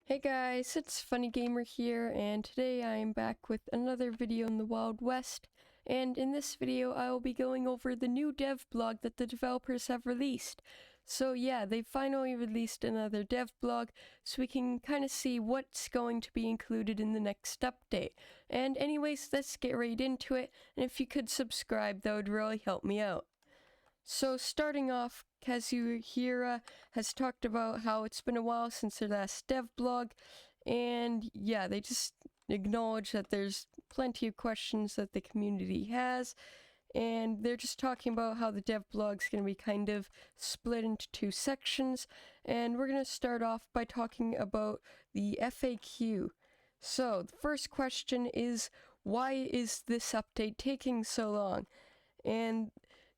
Hey guys, it's Funny Gamer here, and today I am back with another video in the Wild West. And in this video, I will be going over the new dev blog that the developers have released. So yeah, they finally released another dev blog, so we can kind of see what's going to be included in the next update. And anyways, let's get right into it, and if you could subscribe, that would really help me out. So starting off, Kazuhira has talked about how it's been a while since their last dev blog, and yeah, they just acknowledge that there's plenty of questions that the community has, and they're just talking about how the dev blog's going to be kind of split into two sections, and we're going to start off by talking about the FAQ. So the first question is, why is this update taking so long? And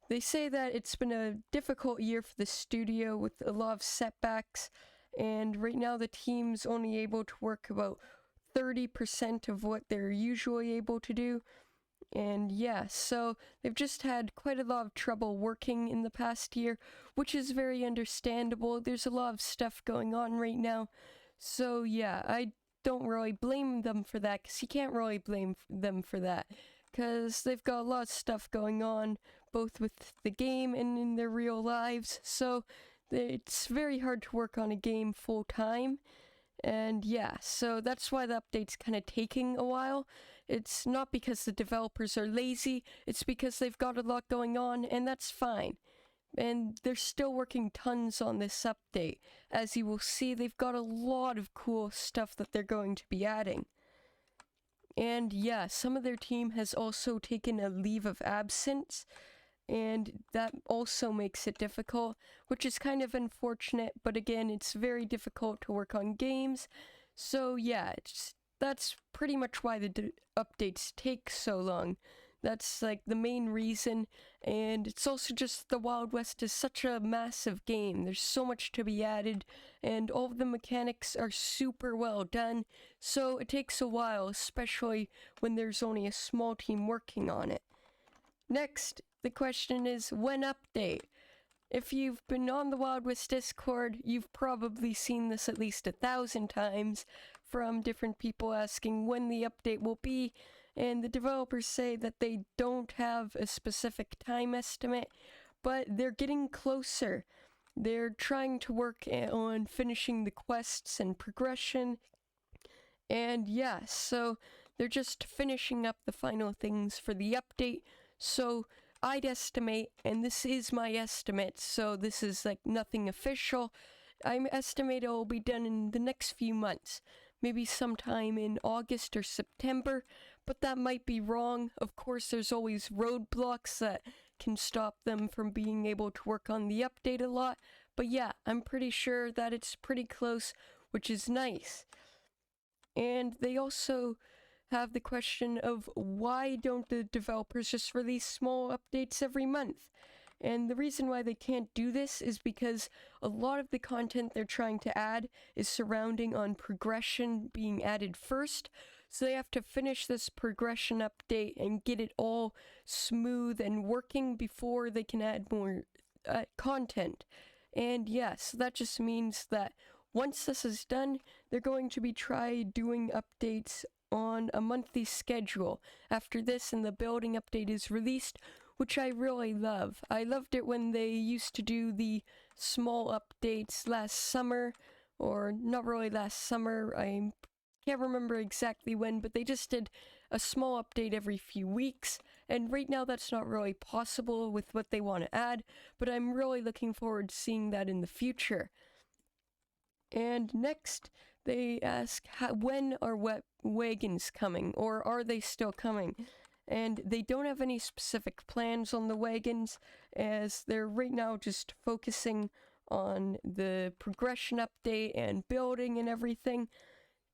they say that it's been a difficult year for the studio with a lot of setbacks, and right now the team's only able to work about 30% of what they're usually able to do. And yeah, so they've just had quite a lot of trouble working in the past year, which is very understandable. There's a lot of stuff going on right now. So yeah, I don't really blame them for that, because you can't really blame them for that, because they've got a lot of stuff going on, both with the game and in their real lives, so it's very hard to work on a game full time. And yeah, so that's why the update's kind of taking a while. It's not because the developers are lazy, it's because they've got a lot going on, and that's fine. And they're still working tons on this update. As you will see, they've got a lot of cool stuff that they're going to be adding. And yeah, some of their team has also taken a leave of absence, and that also makes it difficult, which is kind of unfortunate, but again, it's very difficult to work on games. So yeah, that's pretty much why the updates take so long. That's like the main reason, and it's also just the Wild West is such a massive game. There's so much to be added, and all of the mechanics are super well done, so it takes a while, especially when there's only a small team working on it. Next, the question is, when update? If you've been on the Wild West Discord, you've probably seen this at least 1,000 times from different people asking when the update will be, and the developers say that they don't have a specific time estimate, but they're getting closer. They're trying to work on finishing the quests and progression, and yeah, so they're just finishing up the final things for the update. So I'd estimate, and this is my estimate, so this is like nothing official, I estimate it will be done in the next few months, maybe sometime in August or September, but that might be wrong. Of course, there's always roadblocks that can stop them from being able to work on the update a lot, but yeah, I'm pretty sure that it's pretty close, which is nice. And they also have the question of, why don't the developers just release small updates every month? And the reason why they can't do this is because a lot of the content they're trying to add is surrounding on progression being added first, so they have to finish this progression update and get it all smooth and working before they can add more content. And yes, that just means that once this is done, they're going to be doing updates on a monthly schedule after this and the building update is released, which I really love. I loved it when they used to do the small updates last summer, or not really last summer, I can't remember exactly when, but they just did a small update every few weeks, and right now that's not really possible with what they want to add, but I'm really looking forward to seeing that in the future. And next, they ask, when are Wagons coming, or are they still coming? And they don't have any specific plans on the Wagons, as they're right now just focusing on the progression update and building and everything.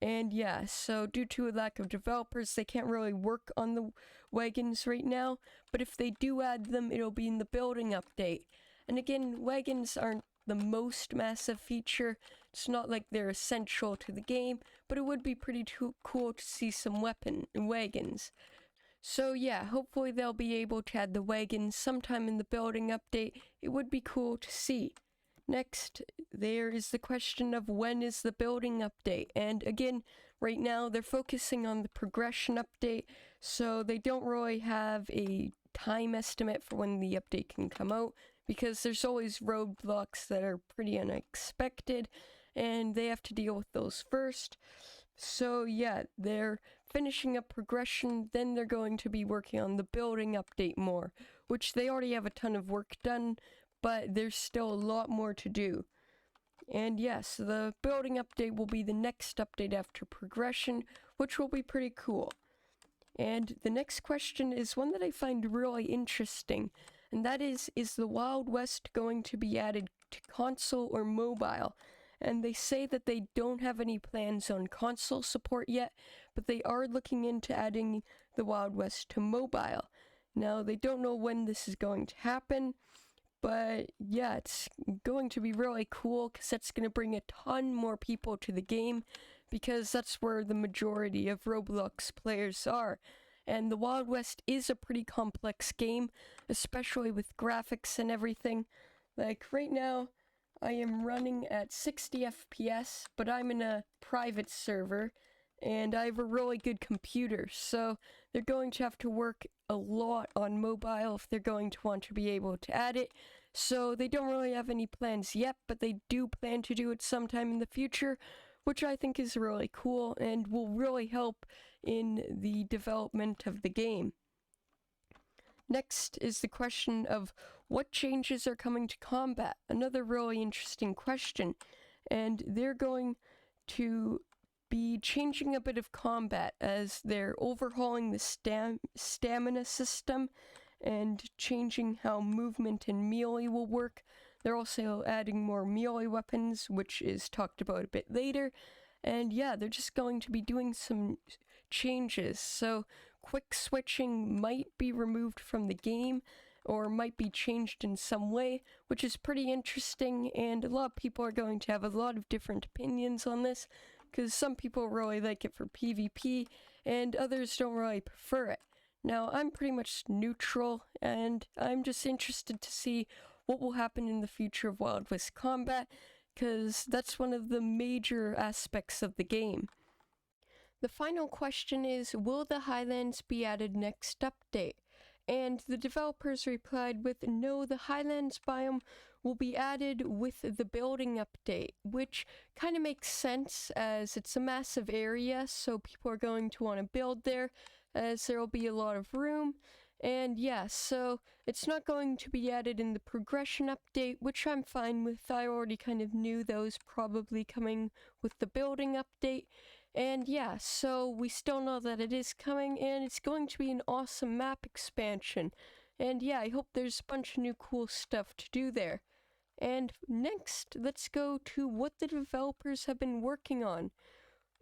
And yeah, so due to a lack of developers, they can't really work on the Wagons right now, but if they do add them, it'll be in the building update. And again, Wagons aren't the most massive feature. It's not like they're essential to the game, but it would be pretty cool to see some Wagons. So yeah, hopefully they'll be able to add the Wagons sometime in the building update. It would be cool to see. Next, there is the question of when is the building update, and again, right now they're focusing on the progression update, so they don't really have a time estimate for when the update can come out, because there's always roadblocks that are pretty unexpected, and they have to deal with those first. So yeah, they're finishing up progression, then they're going to be working on the building update more, which they already have a ton of work done, but there's still a lot more to do. And yes, the building update will be the next update after progression, which will be pretty cool. And the next question is one that I find really interesting, and that is the Wild West going to be added to console or mobile? And they say that they don't have any plans on console support yet, but they are looking into adding the Wild West to mobile. Now, they don't know when this is going to happen, but yeah, it's going to be really cool because that's going to bring a ton more people to the game, because that's where the majority of Roblox players are. And the Wild West is a pretty complex game, especially with graphics and everything. Like right now, I am running at 60 FPS, but I'm in a private server, and I have a really good computer, so they're going to have to work a lot on mobile if they're going to want to be able to add it. So they don't really have any plans yet, but they do plan to do it sometime in the future, which I think is really cool and will really help in the development of the game. Next is the question of what changes are coming to combat. Another really interesting question, and they're going to be changing a bit of combat as they're overhauling the stamina system and changing how movement and melee will work. They're also adding more melee weapons, which is talked about a bit later. And yeah, they're just going to be doing some changes. So quick switching might be removed from the game or might be changed in some way, which is pretty interesting, and a lot of people are going to have a lot of different opinions on this, because some people really like it for PvP and others don't really prefer it. Now, I'm pretty much neutral, and I'm just interested to see what will happen in the future of Wild West combat, because that's one of the major aspects of the game. The final question is, will the Highlands be added next update? And the developers replied with, no, the Highlands biome will be added with the building update, which kind of makes sense as it's a massive area, so people are going to want to build there, as there will be a lot of room. And yeah, so it's not going to be added in the progression update, which I'm fine with. I already kind of knew that was probably coming with the building update. And yeah, so we still know that it is coming, and it's going to be an awesome map expansion. And yeah, I hope there's a bunch of new cool stuff to do there. And next, let's go to what the developers have been working on.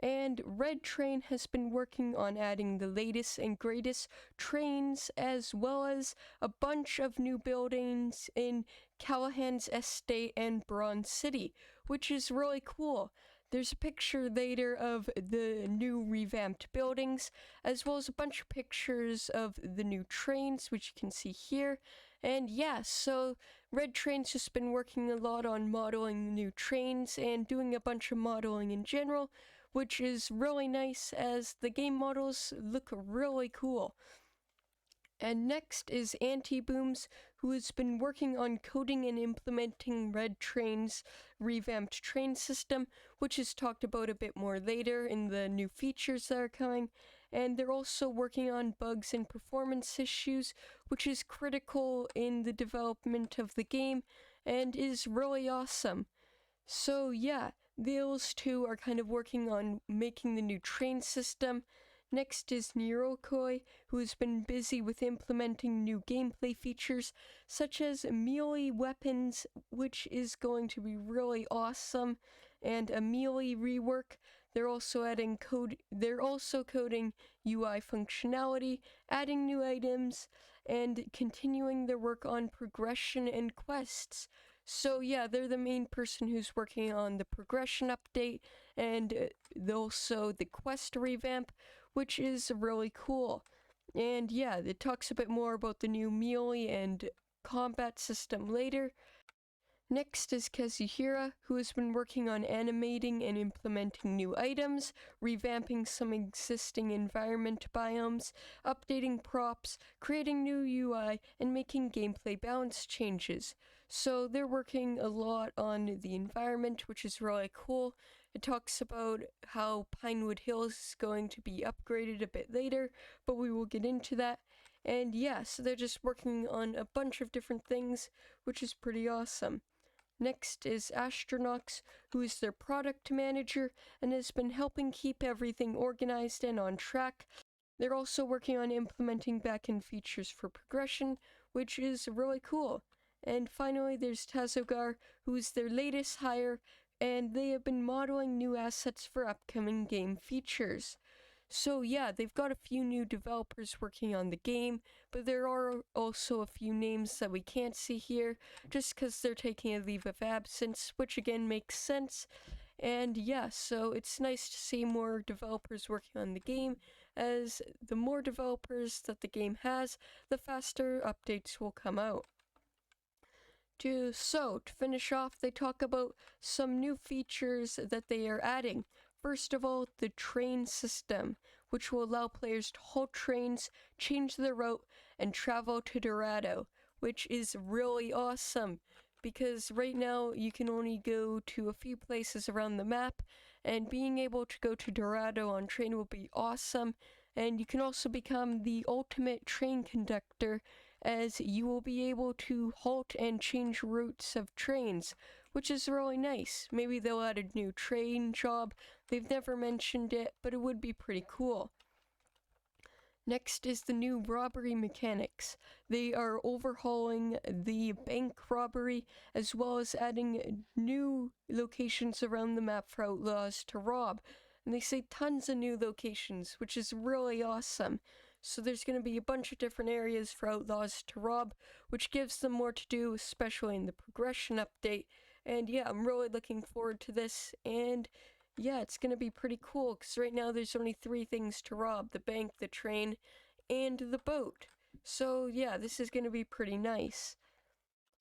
And Red Train has been working on adding the latest and greatest trains, as well as a bunch of new buildings in Callahan's Estate and Bronze City, which is really cool. There's a picture later of the new revamped buildings, as well as a bunch of pictures of the new trains, which you can see here. And yeah, so Red Train's just been working a lot on modeling new trains and doing a bunch of modeling in general, which is really nice as the game models look really cool. And next is Anti-Booms, who has been working on coding and implementing Red Train's revamped train system, which is talked about a bit more later in the new features that are coming. And they're also working on bugs and performance issues, which is critical in the development of the game and is really awesome. So yeah, those two are kind of working on making the new train system. Next is Nirokoi, who has been busy with implementing new gameplay features, such as melee weapons, which is going to be really awesome, and a melee rework. They're also coding UI functionality, adding new items, and continuing their work on progression and quests. So yeah, they're the main person who's working on the progression update and also the quest revamp, which is really cool. And yeah, it talks a bit more about the new melee and combat system later. Next is Kazuhira, who has been working on animating and implementing new items, revamping some existing environment biomes, updating props, creating new UI, and making gameplay balance changes. So they're working a lot on the environment, which is really cool. It talks about how Pinewood Hills is going to be upgraded a bit later, but we will get into that. And yeah, so they're just working on a bunch of different things, which is pretty awesome. Next is Astronox, who is their product manager and has been helping keep everything organized and on track. They're also working on implementing backend features for progression, which is really cool. And finally, there's Tazogar, who is their latest hire, and they have been modeling new assets for upcoming game features. So yeah, they've got a few new developers working on the game, but there are also a few names that we can't see here, just because they're taking a leave of absence, which again makes sense. And yeah, so it's nice to see more developers working on the game, as the more developers that the game has, the faster updates will come out. To finish off, they talk about some new features that they are adding. First of all, the train system, which will allow players to halt trains, change their route, and travel to Dorado, which is really awesome, because right now you can only go to a few places around the map, and being able to go to Dorado on train will be awesome, and you can also become the ultimate train conductor, as you will be able to halt and change routes of trains, which is really nice. Maybe they'll add a new train job. They've never mentioned it, but it would be pretty cool. Next is the new Robbery Mechanics. They are overhauling the bank robbery, as well as adding new locations around the map for outlaws to rob. And they say tons of new locations, which is really awesome. So there's going to be a bunch of different areas for outlaws to rob, which gives them more to do, especially in the progression update. And yeah, I'm really looking forward to this, and yeah, it's going to be pretty cool, because right now there's only 3 things to rob: the bank, the train, and the boat. So yeah, this is going to be pretty nice.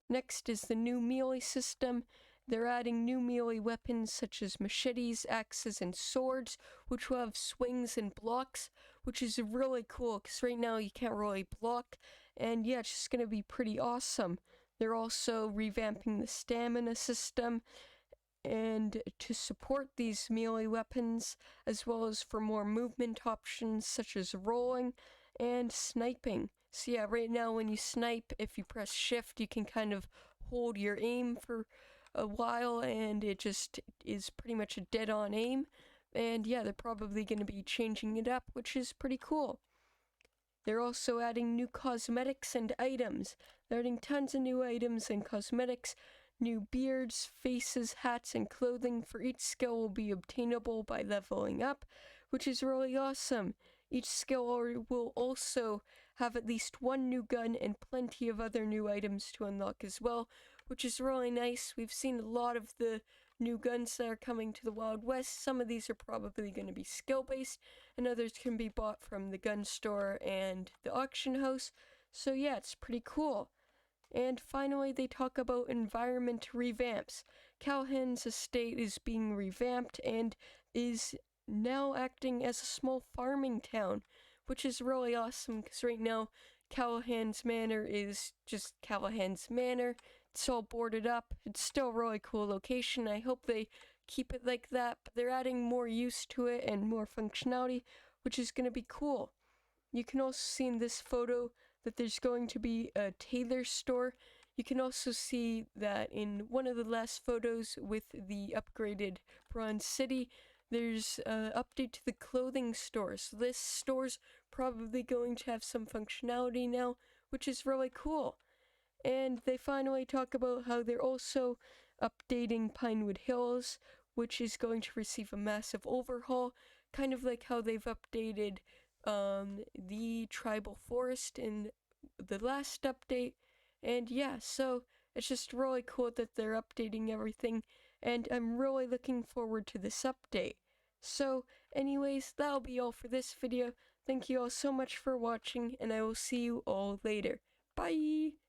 Next is the new melee system. They're adding new melee weapons such as machetes, axes, and swords, which will have swings and blocks, which is really cool, because right now you can't really block, and yeah, it's just going to be pretty awesome. They're also revamping the stamina system, and to support these melee weapons, as well as for more movement options such as rolling and sniping. So yeah, right now when you snipe, if you press shift, you can kind of hold your aim for a while, and it just is pretty much a dead-on aim. And yeah, they're probably going to be changing it up, which is pretty cool. They're also adding new cosmetics and items. They're adding tons of new items and cosmetics. New beards, faces, hats, and clothing for each skill will be obtainable by leveling up, which is really awesome. Each skill will also have at least 1 new gun and plenty of other new items to unlock as well, which is really nice. We've seen a lot of the new guns that are coming to the Wild West. Some of these are probably going to be skill-based, and others can be bought from the gun store and the auction house. So yeah, it's pretty cool. And finally, they talk about environment revamps. Callahan's estate is being revamped and is now acting as a small farming town, which is really awesome, because right now Callahan's Manor is just Callahan's Manor. It's all boarded up. It's still a really cool location. I hope they keep it like that, but they're adding more use to it and more functionality, which is going to be cool. You can also see in this photo that there's going to be a tailor store. You can also see that in one of the last photos with the upgraded Bronze City, there's an update to the clothing store. So this store's probably going to have some functionality now, which is really cool. And they finally talk about how they're also updating Pinewood Hills, which is going to receive a massive overhaul, kind of like how they've updated the tribal forest in the last update. And yeah, so it's just really cool that they're updating everything, and I'm really looking forward to this update. So anyways, that'll be all for this video. Thank you all so much for watching, and I will see you all later. Bye!